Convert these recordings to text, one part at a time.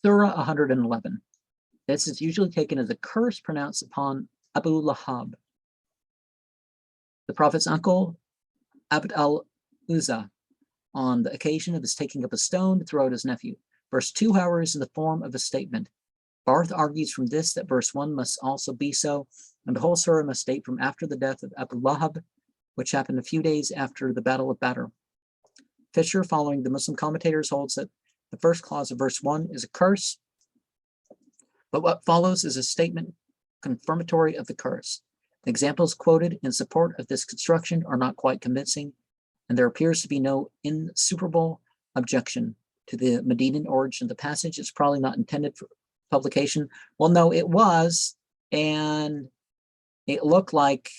Surah 111. This is usually taken as a curse pronounced upon Abu Lahab, the Prophet's uncle, Abd al-Uzza, on the occasion of his taking up a stone to throw at his nephew. Verse 2, however, is in the form of a statement. Barth argues from this that verse 1 must also be so, and the whole surah must date from after the death of Abu Lahab, which happened a few days after the Battle of Badr. Fisher, following the Muslim commentators, holds that the first clause of verse 1 is a curse, but what follows is a statement confirmatory of the curse. The examples quoted in support of this construction are not quite convincing, and there appears to be no insuperable objection to the Medinan origin of the passage. It's probably not intended for publication. Well, no, it was, and it looked like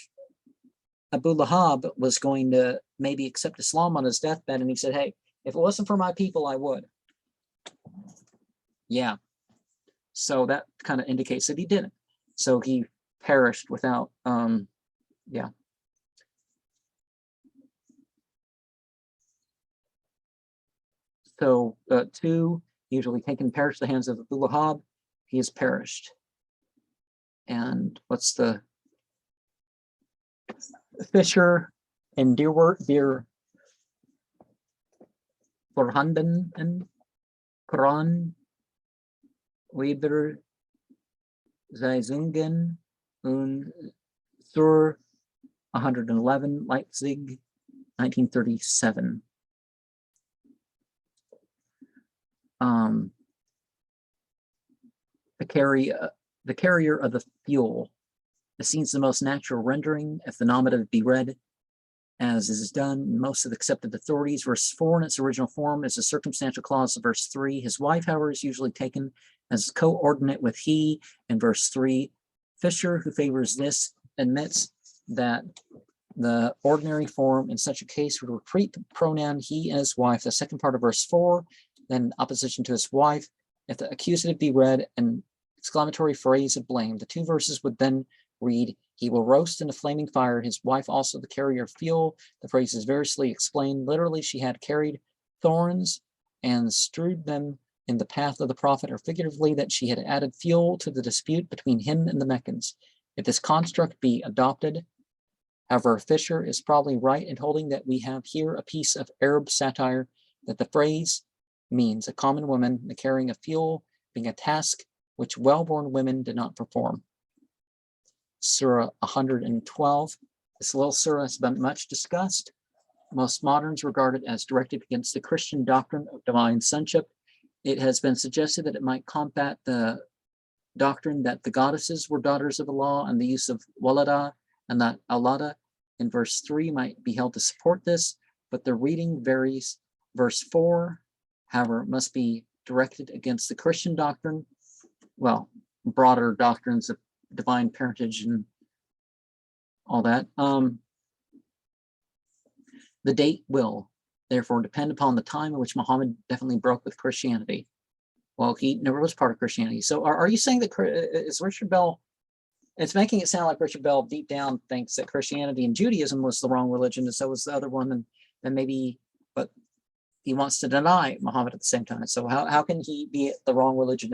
Abu Lahab was going to maybe accept Islam on his deathbed, and he said, hey, if it wasn't for my people, I would. Yeah. So that kind of indicates that he didn't. So he perished without, yeah. So 2, usually taken perished the hands of Abu Lahab, he has perished. And what's the Fisher and Dear Vorhanden and Qur'an Weber Zeizungen und Sur 111 Leipzig 1937. The carrier of the fuel. This seems the most natural rendering if the nominative be read as is done in most of the accepted authorities. Verse 4 in its original form is a circumstantial clause of verse 3. His wife, however, is usually taken as coordinate with he in verse 3. Fisher, who favors this, admits that the ordinary form in such a case would repeat the pronoun he and his wife, the second part of verse 4, then opposition to his wife. If the accusative be read an exclamatory phrase of blame, the 2 verses would then read, he will roast in a flaming fire, his wife also the carrier of fuel. The phrase is variously explained. Literally, she had carried thorns and strewed them in the path of the prophet, or figuratively that she had added fuel to the dispute between him and the Meccans. If this construct be adopted, however, Fisher is probably right in holding that we have here a piece of Arab satire, that the phrase means a common woman, the carrying of fuel being a task which well-born women did not perform. Surah 112. This little surah has been much discussed. Most moderns regard it as directed against the Christian doctrine of divine sonship. It has been suggested that it might combat the doctrine that the goddesses were daughters of Allah, and the use of walada and that alada in verse 3 might be held to support this, but the reading varies. Verse 4, however, must be directed against the Christian doctrine, well, broader doctrines of divine parentage and all that. The date will therefore depend upon the time in which Muhammad definitely broke with Christianity. Well, he never was part of Christianity. So are you saying that is Richard Bell, it's making it sound like Richard Bell deep down thinks that Christianity and Judaism was the wrong religion, and so was the other one, and maybe, but he wants to deny Muhammad at the same time. So how can he be the wrong religion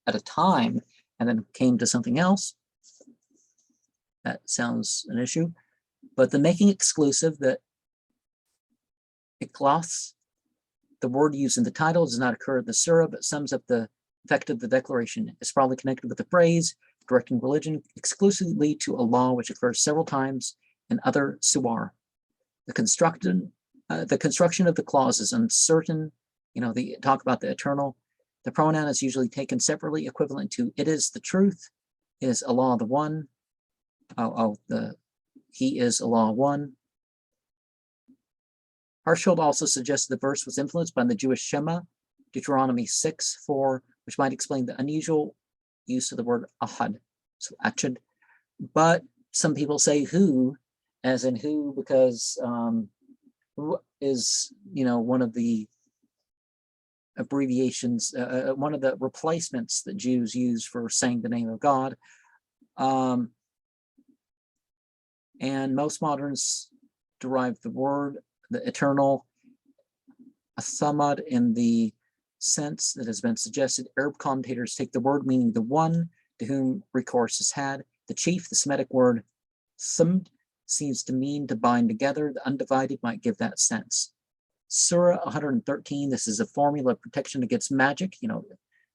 at a time and then came to something else? That sounds an issue. But the making exclusive, that ikhlas, the word used in the title, does not occur in the surah, but sums up the effect of the declaration. It's probably connected with the phrase directing religion exclusively to Allah, which occurs several times in other suwar. The construction of the clause is uncertain. You know, they talk about the eternal. The pronoun is usually taken separately, equivalent to it is the truth, is Allah the one. He is Allah one. Harschild also suggested the verse was influenced by the Jewish Shema, Deuteronomy 6:4, which might explain the unusual use of the word ahad, so achad. But some people say who, as in who, because who is, you know, one of the abbreviations, one of the replacements that Jews use for saying the name of God. And most moderns derive the word, the eternal, asamad, in the sense that has been suggested. Arab commentators take the word meaning the one to whom recourse is had. The chief, the Semitic word sumd, seems to mean to bind together. The undivided might give that sense. Surah 113, this is a formula of protection against magic,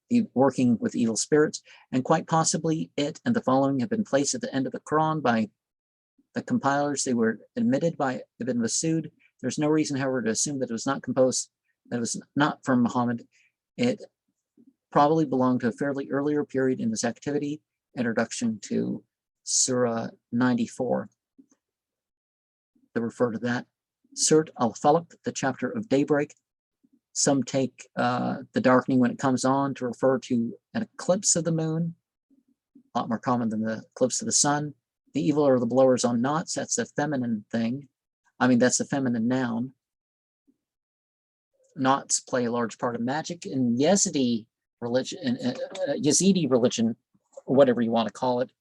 the working with evil spirits, and quite possibly it and the following have been placed at the end of the Quran by the compilers. They were admitted by Ibn Masud. There's no reason, however, to assume that it was not composed, that it was not from Muhammad. It probably belonged to a fairly earlier period in his activity. Introduction to Surah 94. They refer to that. Surat al-Falaq, the chapter of daybreak. Some take the darkening when it comes on to refer to an eclipse of the moon, a lot more common than the eclipse of the sun. The evil are the blowers on knots, that's a feminine thing. I mean, that's a feminine noun. Knots play a large part of magic in Yazidi religion, or whatever you want to call it.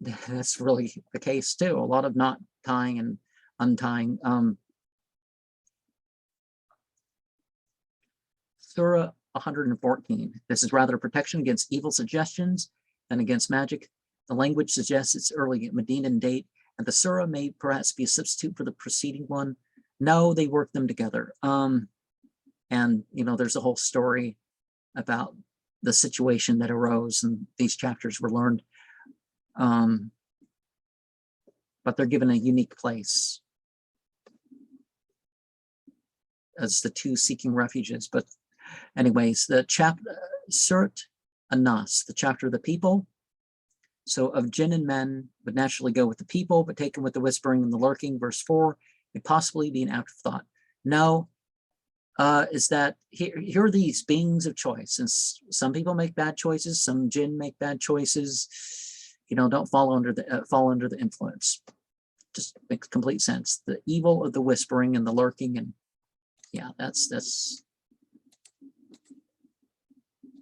That's really the case too. A lot of knot tying and untying. Surah 114. This is rather protection against evil suggestions than against magic. The language suggests it's early Medinan date, and the surah may perhaps be a substitute for the preceding one. No, they work them together. And there's a whole story about the situation that arose, and these chapters were learned. But they're given a unique place as the two seeking refuges. But anyways, the Surat An-Nas, the chapter of the people. So of jinn and men would naturally go with the people, but taken with the whispering and the lurking. Verse 4, may possibly be an afterthought. No, is that here are these beings of choice, and some people make bad choices, some jinn make bad choices. Don't fall under the influence. Just makes complete sense. The evil of the whispering and the lurking, and yeah, that's